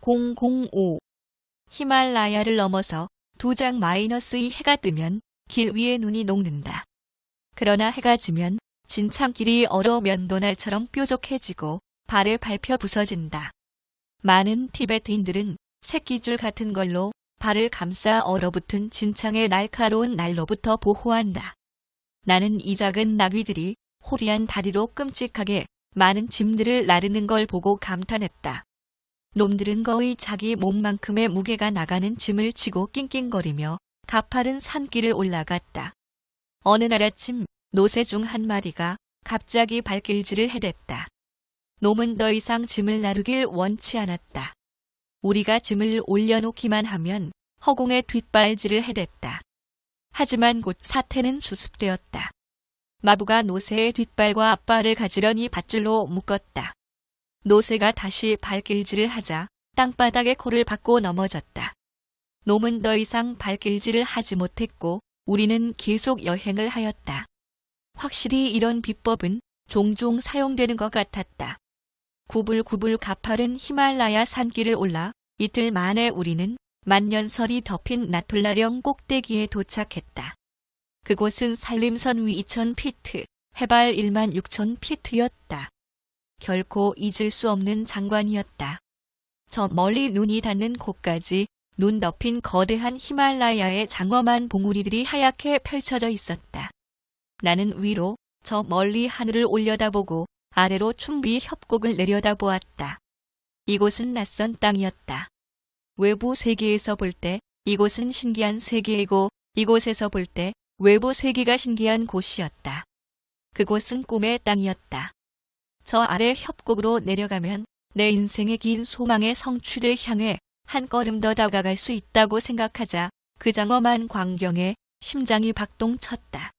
005 히말라야를 넘어서 2장-2 해가 뜨면 길 위에 눈이 녹는다. 그러나 해가 지면 진창길이 얼어 면도날처럼 뾰족해지고 발에 밟혀 부서진다. 많은 티베트인들은 새끼줄 같은 걸로 발을 감싸 얼어붙은 진창의 날카로운 날로부터 보호한다. 나는 이 작은 나귀들이 호리한 다리로 끔찍하게 많은 짐들을 나르는 걸 보고 감탄했다. 놈들은 거의 자기 몸만큼의 무게가 나가는 짐을 지고 낑낑거리며 가파른 산길을 올라갔다. 어느 날 아침 노새 중 한 마리가 갑자기 발길질을 해댔다. 놈은 더 이상 짐을 나르길 원치 않았다. 우리가 짐을 올려놓기만 하면 허공에 뒷발질을 해댔다. 하지만 곧 사태는 수습되었다. 마부가 노새의 뒷발과 앞발을 가지런히 밧줄로 묶었다. 노새가 다시 발길질을 하자 땅바닥에 코를 박고 넘어졌다. 놈은 더 이상 발길질을 하지 못했고 우리는 계속 여행을 하였다. 확실히 이런 비법은 종종 사용되는 것 같았다. 구불구불 가파른 히말라야 산길을 올라 이틀 만에 우리는 만년설이 덮인 나툴라령 꼭대기에 도착했다. 그곳은 산림선 위 2000피트, 해발 16,000피트였다. 결코 잊을 수 없는 장관이었다. 저 멀리 눈이 닿는 곳까지 눈 덮인 거대한 히말라야의 장엄한 봉우리들이 하얗게 펼쳐져 있었다. 나는 위로 저 멀리 하늘을 올려다보고 아래로 춘비 협곡을 내려다보았다. 이곳은 낯선 땅이었다. 외부 세계에서 볼 때 이곳은 신기한 세계이고 이곳에서 볼 때 외부 세계가 신기한 곳이었다. 그곳은 꿈의 땅이었다. 저 아래 협곡으로 내려가면 내 인생의 긴 소망의 성취를 향해 한 걸음 더 다가갈 수 있다고 생각하자 그 장엄한 광경에 심장이 박동쳤다.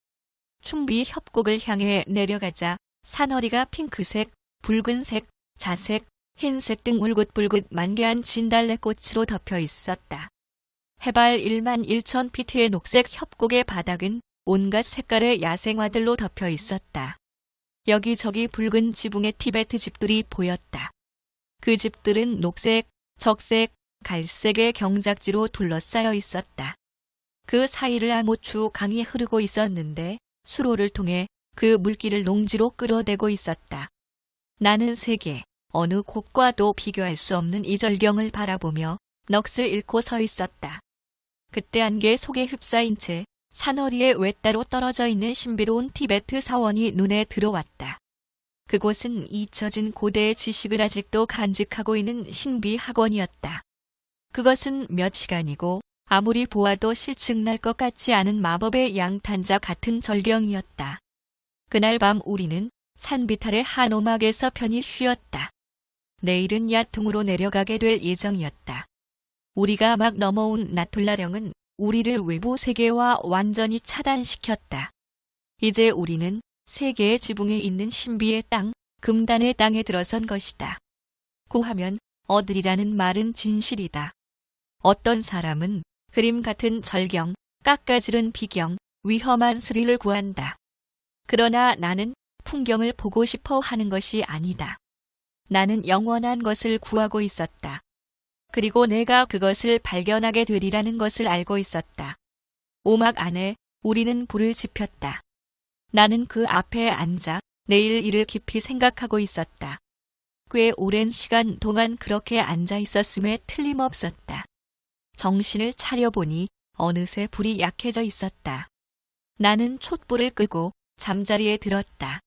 춘비 협곡을 향해 내려가자 산허리가 핑크색, 붉은색, 자색, 흰색 등 울긋불긋 만개한 진달래꽃으로 덮여 있었다. 해발 11,000피트의 녹색 협곡의 바닥은 온갖 색깔의 야생화들로 덮여 있었다. 여기저기 붉은 지붕의 티베트 집들이 보였다. 그 집들은 녹색, 적색, 갈색의 경작지로 둘러싸여 있었다. 그 사이를 아모추 강이 흐르고 있었는데 수로를 통해 그 물길을 농지로 끌어대고 있었다. 나는 세계 어느 곳과도 비교할 수 없는 이 절경을 바라보며 넋을 잃고 서 있었다. 그때 안개 속에 휩싸인 채 산허리에 외따로 떨어져 있는 신비로운 티베트 사원이 눈에 들어왔다. 그곳은 잊혀진 고대의 지식을 아직도 간직하고 있는 신비 학원이었다. 그것은 몇 시간이고 아무리 보아도 실증날 것 같지 않은 마법의 양탄자 같은 절경이었다. 그날 밤 우리는 산비탈의 한오막에서 편히 쉬었다. 내일은 야퉁으로 내려가게 될 예정이었다. 우리가 막 넘어온 나툴라령은 우리를 외부 세계와 완전히 차단시켰다. 이제 우리는 세계의 지붕에 있는 신비의 땅, 금단의 땅에 들어선 것이다. 구하면 얻으리라는 말은 진실이다. 어떤 사람은 그림 같은 절경, 깎아지른 비경, 위험한 스릴을 구한다. 그러나 나는 풍경을 보고 싶어 하는 것이 아니다. 나는 영원한 것을 구하고 있었다. 그리고 내가 그것을 발견하게 되리라는 것을 알고 있었다. 오막 안에 우리는 불을 지폈다. 나는 그 앞에 앉아 내일 일을 깊이 생각하고 있었다. 꽤 오랜 시간 동안 그렇게 앉아 있었음에 틀림없었다. 정신을 차려보니 어느새 불이 약해져 있었다. 나는 촛불을 끄고 잠자리에 들었다.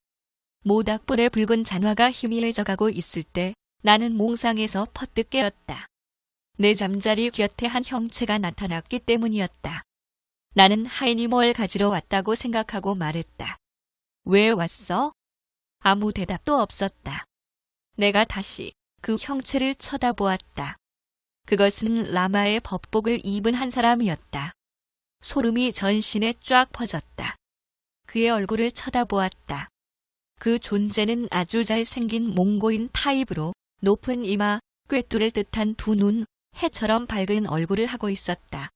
모닥불의 붉은 잔화가 희미해져가고 있을 때 나는 몽상에서 퍼뜩 깨었다. 내 잠자리 곁에 한 형체가 나타났기 때문이었다. 나는 하인이 뭘 가지러 왔다고 생각하고 말했다. 왜 왔어? 아무 대답도 없었다. 내가 다시 그 형체를 쳐다보았다. 그것은 라마의 법복을 입은 한 사람이었다. 소름이 전신에 쫙 퍼졌다. 그의 얼굴을 쳐다보았다. 그 존재는 아주 잘생긴 몽고인 타입으로 높은 이마, 꿰뚫을 듯한 두 눈, 해처럼 밝은 얼굴을 하고 있었다.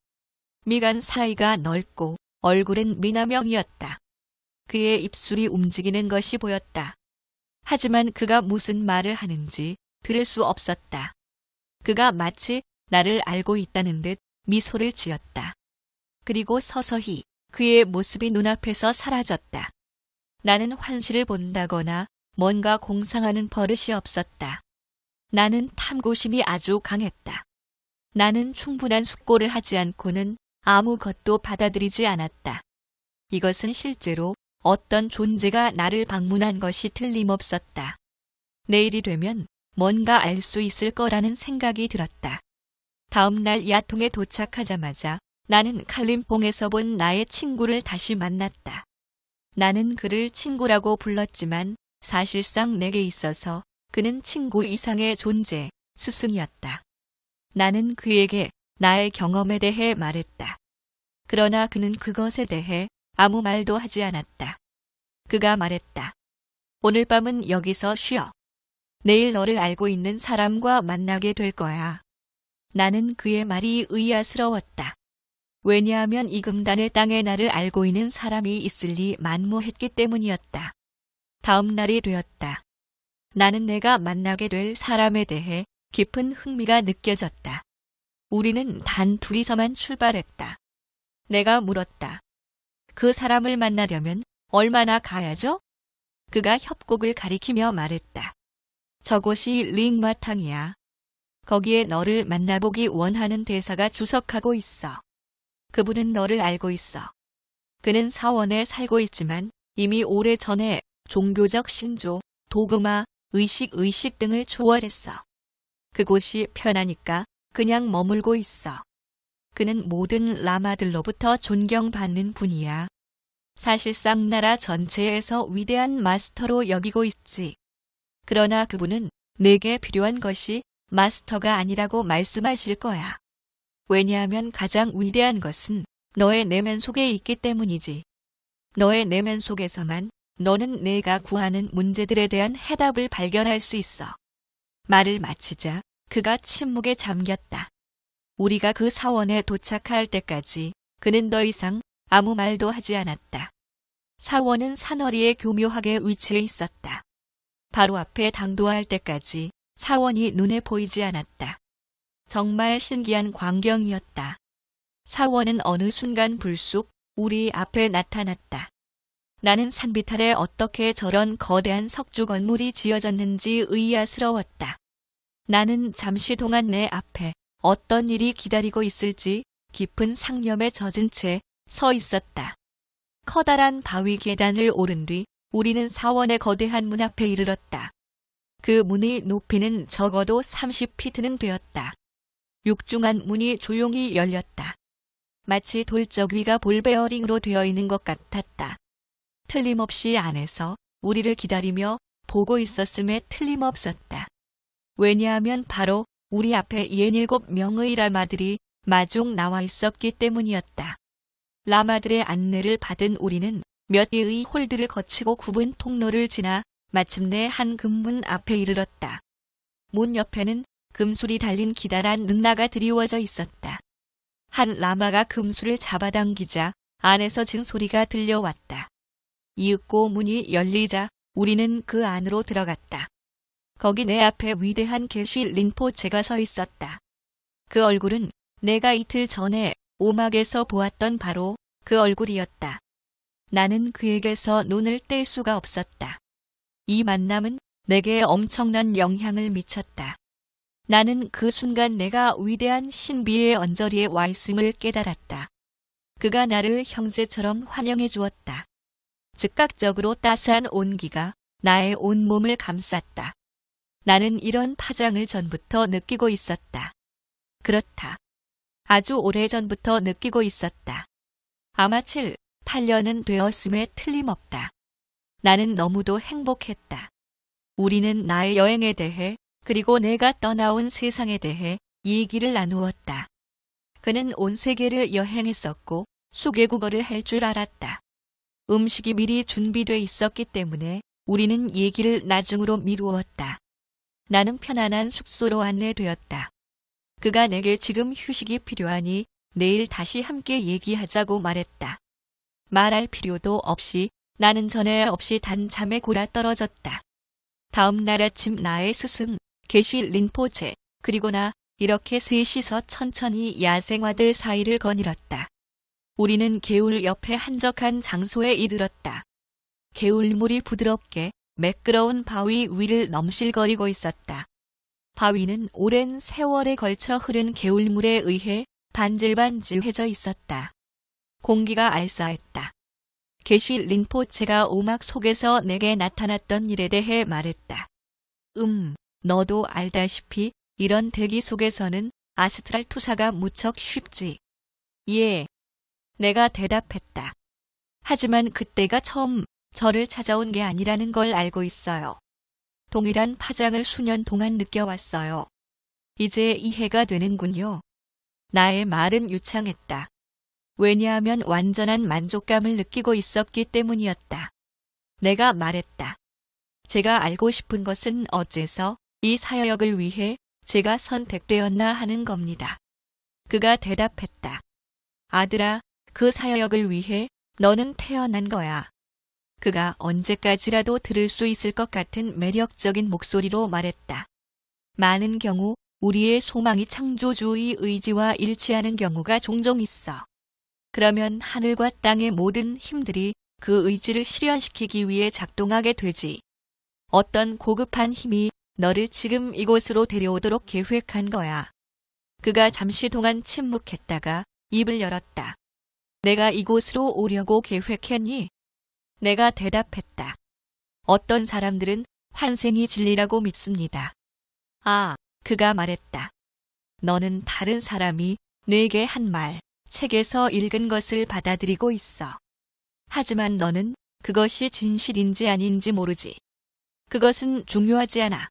미간 사이가 넓고 얼굴은 미남형이었다. 그의 입술이 움직이는 것이 보였다. 하지만 그가 무슨 말을 하는지 들을 수 없었다. 그가 마치 나를 알고 있다는 듯 미소를 지었다. 그리고 서서히 그의 모습이 눈앞에서 사라졌다. 나는 환시를 본다거나 뭔가 공상하는 버릇이 없었다. 나는 탐구심이 아주 강했다. 나는 충분한 숙고를 하지 않고는 아무것도 받아들이지 않았다. 이것은 실제로 어떤 존재가 나를 방문한 것이 틀림없었다. 내일이 되면 뭔가 알 수 있을 거라는 생각이 들었다. 다음 날 야통에 도착하자마자 나는 칼림퐁에서 본 나의 친구를 다시 만났다. 나는 그를 친구라고 불렀지만 사실상 내게 있어서 그는 친구 이상의 존재, 스승이었다. 나는 그에게 나의 경험에 대해 말했다. 그러나 그는 그것에 대해 아무 말도 하지 않았다. 그가 말했다. 오늘 밤은 여기서 쉬어. 내일 너를 알고 있는 사람과 만나게 될 거야. 나는 그의 말이 의아스러웠다. 왜냐하면 이 금단의 땅에 나를 알고 있는 사람이 있을리 만무했기 때문이었다. 다음 날이 되었다. 나는 내가 만나게 될 사람에 대해 깊은 흥미가 느껴졌다. 우리는 단 둘이서만 출발했다. 내가 물었다. 그 사람을 만나려면 얼마나 가야죠? 그가 협곡을 가리키며 말했다. 저곳이 링마탕이야. 거기에 너를 만나보기 원하는 대사가 주석하고 있어. 그분은 너를 알고 있어. 그는 사원에 살고 있지만 이미 오래전에 종교적 신조, 도그마, 의식 등을 초월했어. 그곳이 편하니까 그냥 머물고 있어. 그는 모든 라마들로부터 존경받는 분이야. 사실상 나라 전체에서 위대한 마스터로 여기고 있지. 그러나 그분은 내게 필요한 것이 마스터가 아니라고 말씀하실 거야. 왜냐하면 가장 위대한 것은 너의 내면 속에 있기 때문이지. 너의 내면 속에서만 너는 내가 구하는 문제들에 대한 해답을 발견할 수 있어. 말을 마치자 그가 침묵에 잠겼다. 우리가 그 사원에 도착할 때까지 그는 더 이상 아무 말도 하지 않았다. 사원은 산허리에 교묘하게 위치해 있었다. 바로 앞에 당도할 때까지 사원이 눈에 보이지 않았다. 정말 신기한 광경이었다. 사원은 어느 순간 불쑥 우리 앞에 나타났다. 나는 산비탈에 어떻게 저런 거대한 석주 건물이 지어졌는지 의아스러웠다. 나는 잠시 동안 내 앞에 어떤 일이 기다리고 있을지 깊은 상념에 젖은 채 서 있었다. 커다란 바위 계단을 오른 뒤 우리는 사원의 거대한 문 앞에 이르렀다. 그 문의 높이는 적어도 30피트는 되었다. 육중한 문이 조용히 열렸다. 마치 돌적 위가 볼베어링으로 되어 있는 것 같았다. 틀림없이 안에서 우리를 기다리며 보고 있었음에 틀림없었다. 왜냐하면 바로 우리 앞에 67명의 라마들이 마중 나와 있었기 때문이었다. 라마들의 안내를 받은 우리는 몇 개의 홀들을 거치고 굽은 통로를 지나 마침내 한 금문 앞에 이르렀다. 문 옆에는 금술이 달린 기다란 능라가 드리워져 있었다. 한 라마가 금술을 잡아당기자 안에서 진 소리가 들려왔다. 이윽고 문이 열리자 우리는 그 안으로 들어갔다. 거기 내 앞에 위대한 게쉬 린포체가 서 있었다. 그 얼굴은 내가 이틀 전에 오막에서 보았던 바로 그 얼굴이었다. 나는 그에게서 눈을 뗄 수가 없었다. 이 만남은 내게 엄청난 영향을 미쳤다. 나는 그 순간 내가 위대한 신비의 언저리에 와 있음을 깨달았다. 그가 나를 형제처럼 환영해 주었다. 즉각적으로 따스한 온기가 나의 온몸을 감쌌다. 나는 이런 파장을 전부터 느끼고 있었다. 그렇다. 아주 오래전부터 느끼고 있었다. 아마 7, 8년은 되었음에 틀림없다. 나는 너무도 행복했다. 우리는 나의 여행에 대해 그리고 내가 떠나온 세상에 대해 얘기를 나누었다. 그는 온 세계를 여행했었고 수개국어를 할 줄 알았다. 음식이 미리 준비돼 있었기 때문에 우리는 얘기를 나중으로 미루었다. 나는 편안한 숙소로 안내되었다. 그가 내게 지금 휴식이 필요하니 내일 다시 함께 얘기하자고 말했다. 말할 필요도 없이 나는 전에 없이 단잠에 골아떨어졌다. 다음 날 아침 나의 스승 게쉬 린포체 그리고 나 이렇게 셋이서 천천히 야생화들 사이를 거닐었다. 우리는 개울 옆에 한적한 장소에 이르렀다. 개울물이 부드럽게 매끄러운 바위 위를 넘실거리고 있었다. 바위는 오랜 세월에 걸쳐 흐른 개울물에 의해 반질반질해져 있었다. 공기가 알싸했다. 게쉬 린포체가 오막 속에서 내게 나타났던 일에 대해 말했다. 너도 알다시피 이런 대기 속에서는 아스트랄 투사가 무척 쉽지. 예. 내가 대답했다. 하지만 그때가 처음 저를 찾아온 게 아니라는 걸 알고 있어요. 동일한 파장을 수년 동안 느껴왔어요. 이제 이해가 되는군요. 나의 말은 유창했다. 왜냐하면 완전한 만족감을 느끼고 있었기 때문이었다. 내가 말했다. 제가 알고 싶은 것은 어째서 이 사역을 위해 제가 선택되었나 하는 겁니다. 그가 대답했다. 아들아, 그 사역을 위해 너는 태어난 거야. 그가 언제까지라도 들을 수 있을 것 같은 매력적인 목소리로 말했다. 많은 경우 우리의 소망이 창조주의 의지와 일치하는 경우가 종종 있어. 그러면 하늘과 땅의 모든 힘들이 그 의지를 실현시키기 위해 작동하게 되지. 어떤 고급한 힘이 너를 지금 이곳으로 데려오도록 계획한 거야. 그가 잠시 동안 침묵했다가 입을 열었다. 내가 이곳으로 오려고 계획했니? 내가 대답했다. 어떤 사람들은 환생이 진리라고 믿습니다. 아, 그가 말했다. 너는 다른 사람이 내게 한 말, 책에서 읽은 것을 받아들이고 있어. 하지만 너는 그것이 진실인지 아닌지 모르지. 그것은 중요하지 않아.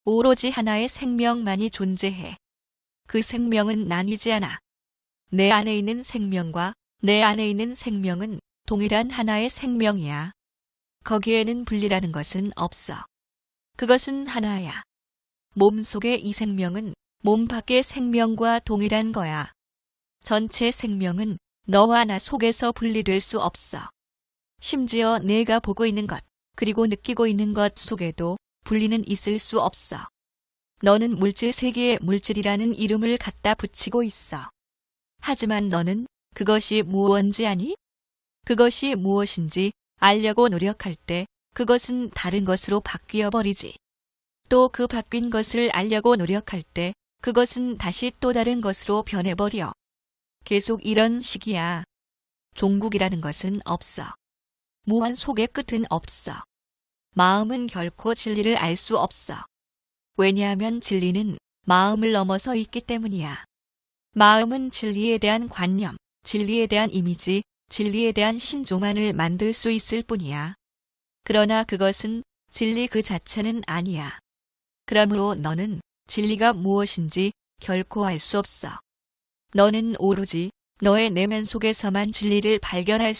오로지 하나의 생명만이 존재해. 그 생명은 나뉘지 않아. 내 안에 있는 생명과 내 안에 있는 생명은 동일한 하나의 생명이야. 거기에는 분리라는 것은 없어. 그것은 하나야. 몸 속의 이 생명은 몸 밖의 생명과 동일한 거야. 전체 생명은 너와 나 속에서 분리될 수 없어. 심지어 내가 보고 있는 것, 그리고 느끼고 있는 것 속에도 분리는 있을 수 없어. 너는 물질 세계에 물질이라는 이름을 갖다 붙이고 있어. 하지만 너는 그것이 무언지 아니? 그것이 무엇인지 알려고 노력할 때 그것은 다른 것으로 바뀌어 버리지. 또 그 바뀐 것을 알려고 노력할 때 그것은 다시 또 다른 것으로 변해버려. 계속 이런 식이야. 종국이라는 것은 없어. 무한 속의 끝은 없어. 마음은 결코 진리를 알 수 없어. 왜냐하면 진리는 마음을 넘어서 있기 때문이야. 마음은 진리에 대한 관념, 진리에 대한 이미지, 진리에 대한 신조만을 만들 수 있을 뿐이야. 그러나 그것은 진리 그 자체는 아니야. 그러므로 너는 진리가 무엇인지 결코 알 수 없어. 너는 오로지 너의 내면 속에서만 진리를 발견할